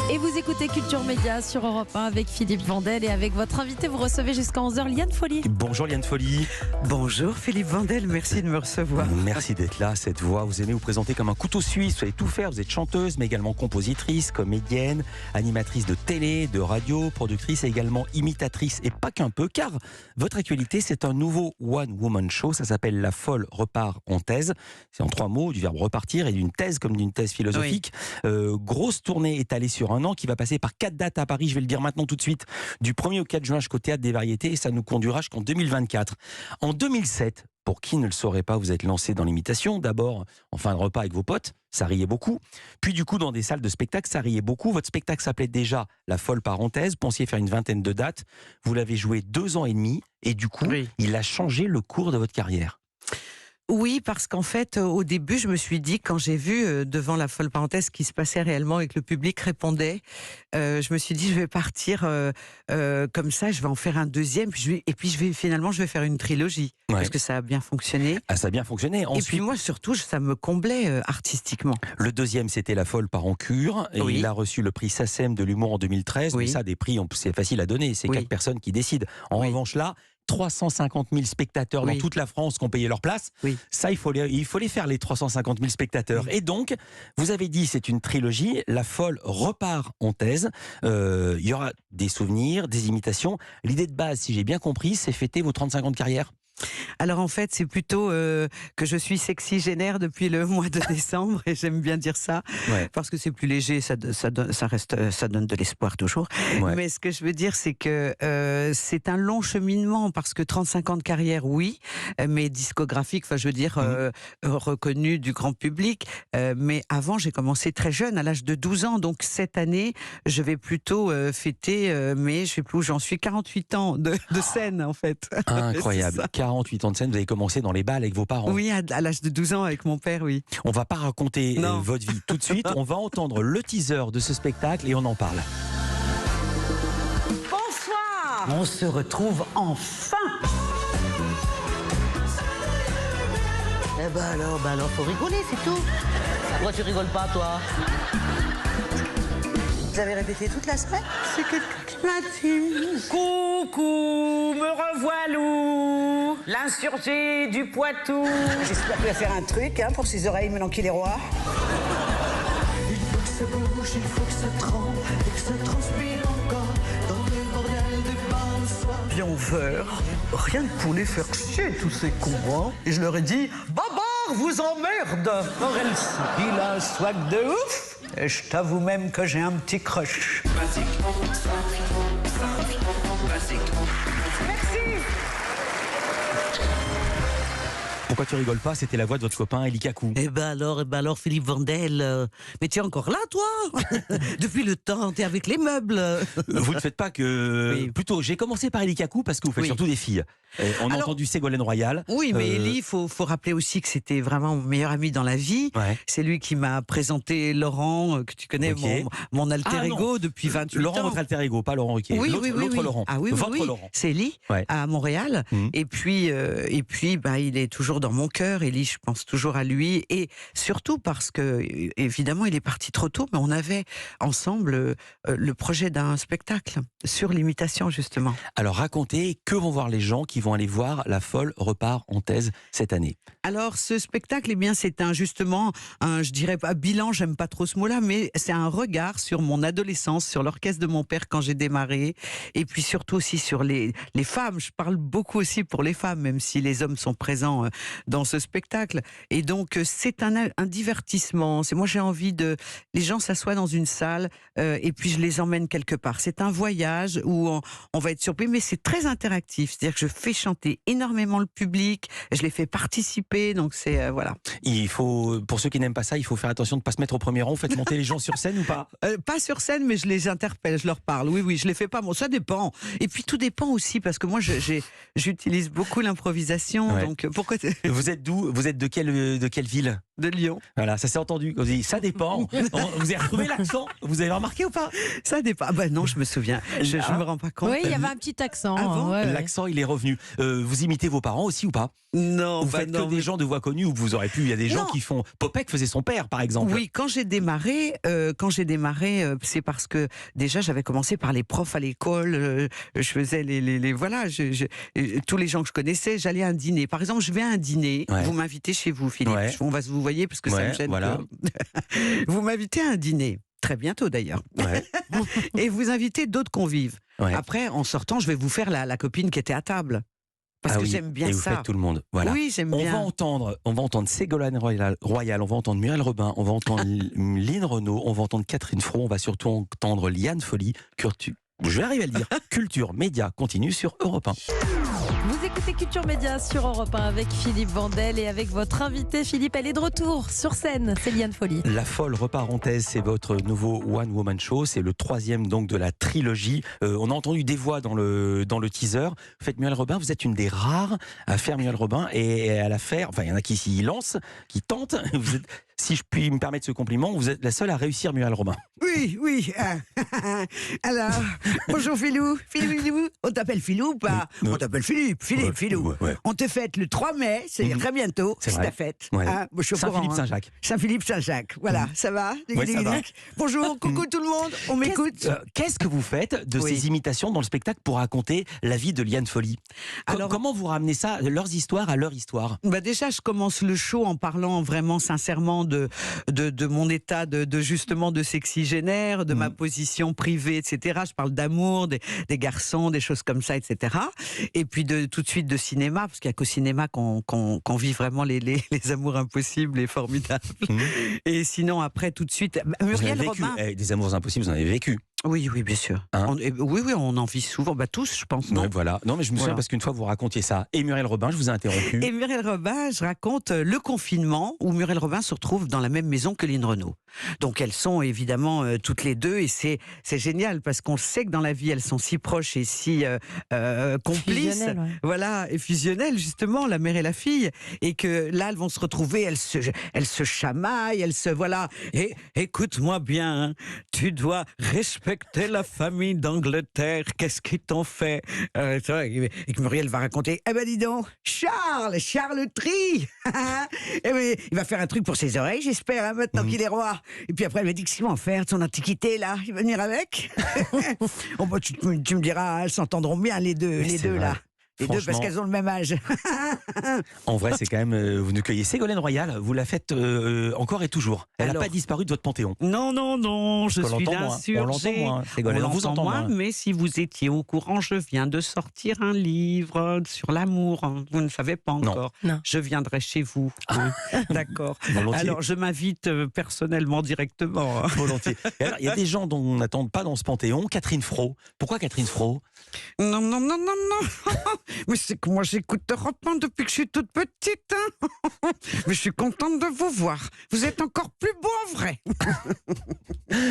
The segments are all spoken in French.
Et vous écoutez Culture Média sur Europe 1 avec Philippe Vandel et avec votre invité, vous recevez jusqu'à 11h Liane Folly. Bonjour Liane Folly. Bonjour Philippe Vandel, merci de me recevoir. Merci d'être là, cette voix, vous aimez vous présenter comme un couteau suisse, vous savez tout faire, vous êtes chanteuse mais également compositrice, comédienne, animatrice de télé, de radio, productrice et également imitatrice et pas qu'un peu car votre actualité c'est un nouveau One Woman Show, ça s'appelle La Folle repart en thèse, c'est en 3 mots, du verbe repartir et d'une thèse comme d'une thèse philosophique. Grosse tournée étalée sur un an qui va passer par 4 dates à Paris, je vais le dire maintenant tout de suite, du 1er au 4 juin jusqu'au Théâtre des Variétés et ça nous conduira jusqu'en 2024. En 2007, pour qui ne le saurait pas, vous êtes lancé dans l'imitation, d'abord en fin de repas avec vos potes, ça riait beaucoup, puis du coup dans des salles de spectacle, ça riait beaucoup, votre spectacle s'appelait déjà La Folle Parenthèse, pensiez faire une vingtaine de dates, vous l'avez joué 2 ans et demi et du coup, il a changé le cours de votre carrière. Oui, parce qu'en fait, au début, je me suis dit, quand j'ai vu devant La Folle Parenthèse ce qui se passait réellement et que le public répondait, je me suis dit, je vais partir comme ça, je vais en faire un deuxième, et puis finalement, je vais faire une trilogie, parce que ça a bien fonctionné. Ah, ça a bien fonctionné. Ensuite, et puis moi, surtout, ça me comblait artistiquement. Le deuxième, c'était La Folle part en cure, et il a reçu le prix SACEM de l'humour en 2013, mais ça, des prix, c'est facile à donner, c'est 4 personnes qui décident. En revanche, là, 350 000 spectateurs dans toute la France qui ont payé leur place. Ça, il faut les faire, les 350 000 spectateurs. Et donc, vous avez dit, c'est une trilogie. La Folle repart en thèse. Il y aura des souvenirs, des imitations. L'idée de base, si j'ai bien compris, c'est fêter vos 35 ans de carrière. Alors en fait, c'est plutôt que je suis sexygénaire depuis le mois de décembre et j'aime bien dire ça parce que c'est plus léger, ça donne de l'espoir toujours. Mais ce que je veux dire, c'est que c'est un long cheminement parce que 35 ans de carrière, oui, mais discographique, enfin je veux dire reconnu du grand public. Mais avant, j'ai commencé très jeune, à l'âge de 12 ans. Donc cette année, je vais plutôt fêter, mais je sais plus où j'en suis, 48 ans de scène en fait. Incroyable. 48 ans de scène, vous avez commencé dans les balles avec vos parents. Oui, à l'âge de 12 ans avec mon père, oui. On va pas raconter votre vie tout de suite, on va entendre le teaser de ce spectacle et on en parle. Bonsoir. On se retrouve enfin. Eh ben alors, faut rigoler, c'est tout. Pourquoi tu rigoles pas, toi? Vous avez répété toute la semaine? C'est quelqu'un qui m'a dit. Coucou, me revoilà, l'insurgé du Poitou. J'espère qu'il va faire un truc pour ses oreilles maintenant qu'il est roi. Il faut que ça bouge, il faut que ça tremble et que ça transpire encore dans le bordel de bain. Bien vert, rien que pour les faire chier tous ces cons. Et je leur ai dit, Babar vous emmerde. Or il a un swag de ouf. Et je t'avoue même que j'ai un petit crush. Basique. Merci. Pourquoi tu rigoles pas? C'était la voix de votre copain Eli Kakou. Eh ben alors, Philippe Vandel, mais tu es encore là, toi? Depuis le temps, t'es avec les meubles. Vous ne faites pas que... Plutôt, j'ai commencé par Eli Kakou parce que vous faites surtout des filles. On a entendu Ségolène Royal. Oui, mais Eli, il faut rappeler aussi que c'était vraiment mon meilleur ami dans la vie. C'est lui qui m'a présenté Laurent, que tu connais, mon alter ego depuis 28 ans. Laurent, votre alter ego, pas Laurent Ruquier. L'autre Laurent. Ah oui, votre Laurent. C'est Eli, à Montréal. Et puis il est toujours dans mon cœur. Eli, je pense toujours à lui. Et surtout parce que, évidemment, il est parti trop tôt, mais on avait ensemble le projet d'un spectacle sur l'imitation, justement. Alors racontez, que vont voir les gens qui vont aller voir La Folle repart en thèse cette année? Alors ce spectacle, eh bien, c'est justement un, je dirais pas bilan, j'aime pas trop ce mot-là, mais c'est un regard sur mon adolescence, sur l'orchestre de mon père quand j'ai démarré, et puis surtout aussi sur les femmes. Je parle beaucoup aussi pour les femmes, même si les hommes sont présents dans ce spectacle. Et donc c'est un divertissement. Moi j'ai envie les gens s'assoient dans une salle et puis je les emmène quelque part. C'est un voyage où on va être surpris, mais c'est très interactif. C'est-à-dire que je fais chanter énormément le public, je les fais participer, donc c'est voilà. Il faut, pour ceux qui n'aiment pas ça, il faut faire attention de ne pas se mettre au premier rang. Faites monter les gens sur scène ou pas? Pas sur scène, mais je les interpelle, je leur parle. Oui, je les fais pas. Bon, ça dépend. Et puis tout dépend aussi parce que moi j'utilise beaucoup l'improvisation. Donc pourquoi? Vous êtes d'où? Vous êtes de quelle ville? de Lyon. Voilà, ça s'est entendu. Vous dites, ça dépend. Vous avez retrouvé l'accent. Vous avez remarqué ou pas? Ça dépend. Ah bah non, je me souviens. Je me rends pas compte. Oui, il y avait un petit accent. Ah bon ouais. L'accent, il est revenu. Vous imitez vos parents aussi ou pas? Non, Vous faites que des gens de voix connue ou vous aurez pu. Il y a des gens Non. qui font. Popek faisait son père, par exemple. Oui, quand j'ai démarré, c'est parce que déjà j'avais commencé par les profs à l'école. Je faisais voilà, tous les gens que je connaissais, j'allais à un dîner. Par exemple, je vais à un dîner. Ouais. Vous m'invitez chez vous, Philippe. Ouais. On va vous voyez parce que ça Ouais, me gêne. voilà. Vous m'invitez à un dîner. Très bientôt d'ailleurs. Ouais. Et vous invitez d'autres convives. Ouais. Après, en sortant, je vais vous faire la copine qui était à table. Parce Ah que oui, j'aime bien et vous ça. faites tout le monde. Voilà. Oui, j'aime On bien. va entendre Ségolène Royal, on va entendre Muriel Robin, on va entendre Lynn Renaud, on va entendre Catherine Fro, on va surtout entendre Liane Folly. Je vais arriver à le dire. Culture Média continue sur Europe 1. Vous écoutez Culture Média sur Europe 1 avec Philippe Vandel et avec votre invité Philippe. Elle est de retour sur scène, c'est Liane Folly. La folle reparenthèse, c'est votre nouveau One Woman Show. C'est le 3e donc de la trilogie. On a entendu des voix dans le teaser. Vous faites Muriel Robin, vous êtes une des rares à faire Muriel Robin et à la faire. Enfin, il y en a qui s'y lancent, qui tentent. Vous êtes, si je puis me permettre ce compliment, vous êtes la seule à réussir Muriel Robin. Oui. Alors, bonjour Philou. Philou. On t'appelle Philou ou pas? Non. On t'appelle Philippe, Philou. Ouais. On te fête le 3 mai, c'est très bientôt. C'est C'est vrai. ta fête. Ouais. Moi, je suis au courant, Saint-Philippe, hein. Saint-Jacques. Saint-Philippe, Saint-Jacques. Voilà, ça va? Ouais, ça va. Bonjour, coucou tout le monde. On m'écoute. Qu'est-ce que vous faites de Oui. ces imitations dans le spectacle pour raconter la vie de Liane Folly? Alors- Comment vous ramenez ça, leurs histoires à leur histoire? Bah déjà, je commence le show en parlant vraiment sincèrement de mon état de justement de sexygénaire, de ma position privée, etc. Je parle d'amour, des garçons, des choses comme ça, etc. Et puis tout de suite de cinéma, parce qu'il n'y a qu'au cinéma qu'on vit vraiment les amours impossibles et formidables. Et sinon, après, tout de suite, Vous en avez Muriel vécu. Robin. Des amours impossibles, vous en avez vécu. Oui, bien sûr. Hein Oui, on en vit souvent. Bah, tous, je pense. Non Ouais, voilà. Non, mais je me souviens Voilà. parce qu'une fois vous racontiez ça. Et Muriel Robin, je vous ai interrompu. Et Muriel Robin, je raconte le confinement où Muriel Robin se retrouve dans la même maison que Lynn Renaud. Donc elles sont évidemment toutes les deux et c'est génial parce qu'on sait que dans la vie elles sont si proches et si complices. Fusionnelles, ouais. Voilà, et fusionnelles justement, la mère et la fille. Et que là elles vont se retrouver, elles se chamaillent, voilà. Et écoute-moi bien, hein, tu dois respecter la famille d'Angleterre. Qu'est-ce qu'ils t'ont fait? Et que Muriel va raconter, eh ben dis donc, Charles Tri eh ben, il va faire un truc pour ses oreilles, j'espère, hein, maintenant qu'il est roi. Et puis après, elle m'a dit, qu'est-ce qu'ils vont faire de son antiquité, là? Il va venir avec. Oh, bah, tu me diras, elles s'entendront bien, les deux, Mais c'est là. vrai. Les deux, parce Franchement. qu'elles ont le même âge. En vrai, c'est quand même. Vous nous cueillez. Ségolène Royal, vous la faites encore et toujours. Elle n'a Alors. pas disparu de votre panthéon. Non, je Parce qu'on suis l'entend moins. insurgée. On l'entend moins, On Ségolène. On vous l'entend entend moins. mais si vous étiez au courant, je viens de sortir un livre sur l'amour. Vous ne savez pas Non. encore. Non. Je viendrai chez vous. hein. D'accord. Volontiers. Alors, je m'invite personnellement, directement. hein. Volontiers. Et alors, il y a des gens dont on n'attend pas dans ce panthéon. Catherine Fro. Pourquoi Catherine Fro? Non. Mais c'est que moi, j'écoute Europe 1 depuis que je suis toute petite. hein. Mais je suis contente de vous voir. Vous êtes encore plus beau en vrai.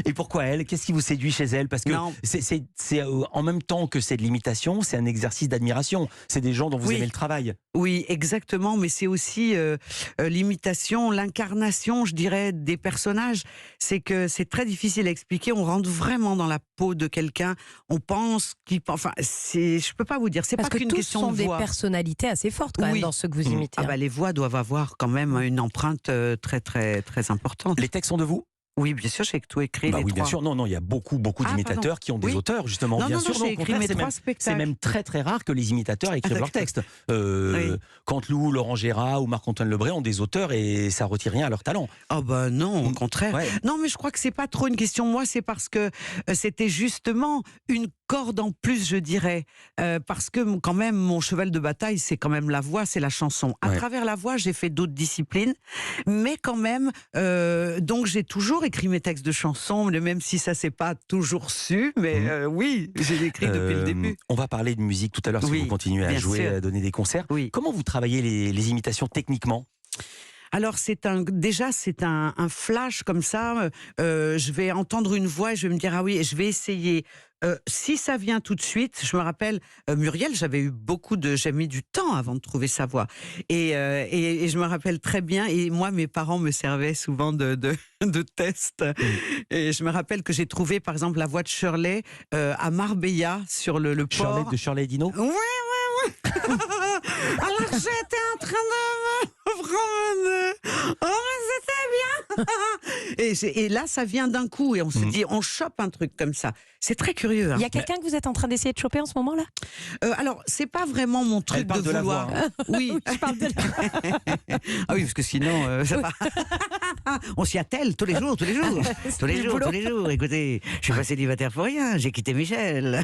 Et pourquoi elle? Qu'est-ce qui vous séduit chez elle? Parce que Non. c'est en même temps que c'est de l'imitation, c'est un exercice d'admiration. C'est des gens dont vous Oui. aimez le travail. Oui, exactement, mais c'est aussi l'imitation, l'incarnation, je dirais, des personnages. C'est que c'est très difficile à expliquer. On rentre vraiment dans la peau de quelqu'un. On pense enfin, je peux pas vous dire. C'est Parce pas que qu'une tous question sont de des voix. personnalités assez fortes quand Oui. même dans ceux que vous imitez. Ah bah, les voix doivent avoir quand même une empreinte très très très importante. Les textes sont de vous? Oui, bien sûr, j'ai tout écrit. Bah les oui, bien trois. sûr. Non, il y a beaucoup Ah, d'imitateurs pardon. qui ont des Oui. auteurs, justement. Non, bien non, sûr, j'ai au écrit contraire, mes c'est 3 même, spectacles. c'est même très rare que les imitateurs écrivent leurs d'accord. textes. Oui. Canteloup, Laurent Gérard ou Marc-Antoine Lebré ont des auteurs et ça retire rien à leur talent. Oh bah non, au contraire. Ouais. Non, mais je crois que c'est pas trop une question. Moi, c'est parce que c'était justement une corde en plus, je dirais. Parce que quand même, mon cheval de bataille, c'est quand même la voix, c'est la chanson. À Ouais. travers la voix, j'ai fait d'autres disciplines. Mais quand même, donc j'ai toujours écrit mes textes de chansons, même si ça s'est pas toujours su. Mais oui, j'ai écrit depuis le début. On va parler de musique tout à l'heure si Oui, vous continuez à bien jouer, sûr. à donner des concerts. Oui. Comment vous travaillez les imitations techniquement? Alors c'est un flash comme ça. Je vais entendre une voix et je vais me dire ah oui, et je vais essayer. Si ça vient tout de suite, je me rappelle Muriel, j'ai mis du temps avant de trouver sa voix. Et je me rappelle très bien. Et moi, mes parents me servaient souvent de tests. Et je me rappelle que j'ai trouvé, par exemple, la voix de Shirley à Marbella sur le port. De Shirley Dino. Ouais. Alors j'étais en train de me promener. Oh, mais c'était bien. Et là, ça vient d'un coup et on se dit, on chope un truc comme ça. C'est très curieux. Hein. Il y a quelqu'un que vous êtes en train d'essayer de choper en ce moment-là? Alors, c'est pas vraiment mon truc de de vouloir. La voix, hein. Oui, Je parle de la... ah oui, parce que sinon, ça va. On s'y attelle tous les jours. Tous les jours. Écoutez, je suis pas célibataire pour rien. J'ai quitté Michel.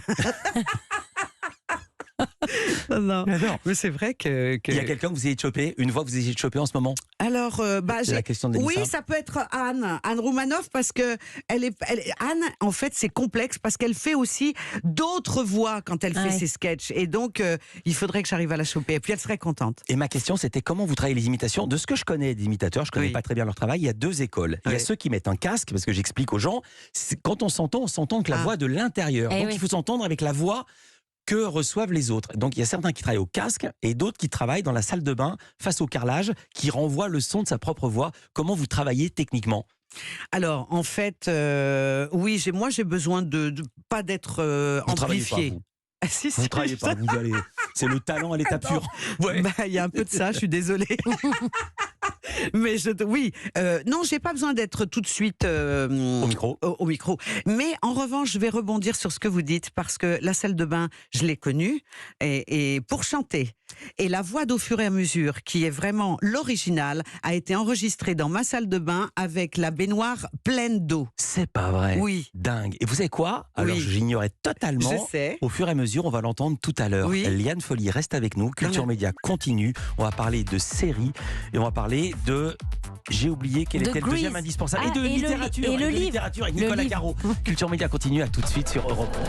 Non, mais c'est vrai que... Il y a quelqu'un que vous ayez chopé, une voix que vous ayez chopé en ce moment. Alors, C'est la question de oui, Lisa. ça peut être Anne Roumanoff, parce que Anne, en fait, c'est complexe parce qu'elle fait aussi d'autres voix quand elle fait ses sketchs, et donc il faudrait que j'arrive à la choper. Et puis elle serait contente. Et ma question, c'était comment vous travaillez les imitations. De ce que je connais des imitateurs, je connais pas très bien leur travail. Il y a deux écoles. Il y a ceux qui mettent un casque, parce que j'explique aux gens, quand on s'entend que la voix de l'intérieur. Donc il faut s'entendre avec la voix que reçoivent les autres. Donc il y a certains qui travaillent au casque et d'autres qui travaillent dans la salle de bain face au carrelage, qui renvoient le son de sa propre voix. Comment vous travaillez techniquement? Alors, en fait, oui, moi j'ai besoin de pas d'être amplifié. Ah, si, vous travaillez pas, vous allez. C'est le talent à l'état pur. Ouais. Il y a un peu de ça, je suis désolée. Mais non, j'ai pas besoin d'être tout de suite au micro. Mais en revanche, je vais rebondir sur ce que vous dites, parce que la salle de bain, je l'ai connue, et pour chanter. Et la voix d'Au fur et à mesure, qui est vraiment l'original, a été enregistrée dans ma salle de bain avec la baignoire pleine d'eau. C'est pas vrai. Oui. Dingue. Et vous savez quoi? Alors j'ignorais totalement. Je sais. Au fur et à mesure, on va l'entendre tout à l'heure. Oui. Liane Folly reste avec nous. Culture Média continue. On va parler de séries et on va parler de... J'ai oublié quel était le deuxième indispensable. Et de littérature. Et le livre. Littérature avec Nicolas Caro. Culture Média continue. À tout de suite sur Europe 1.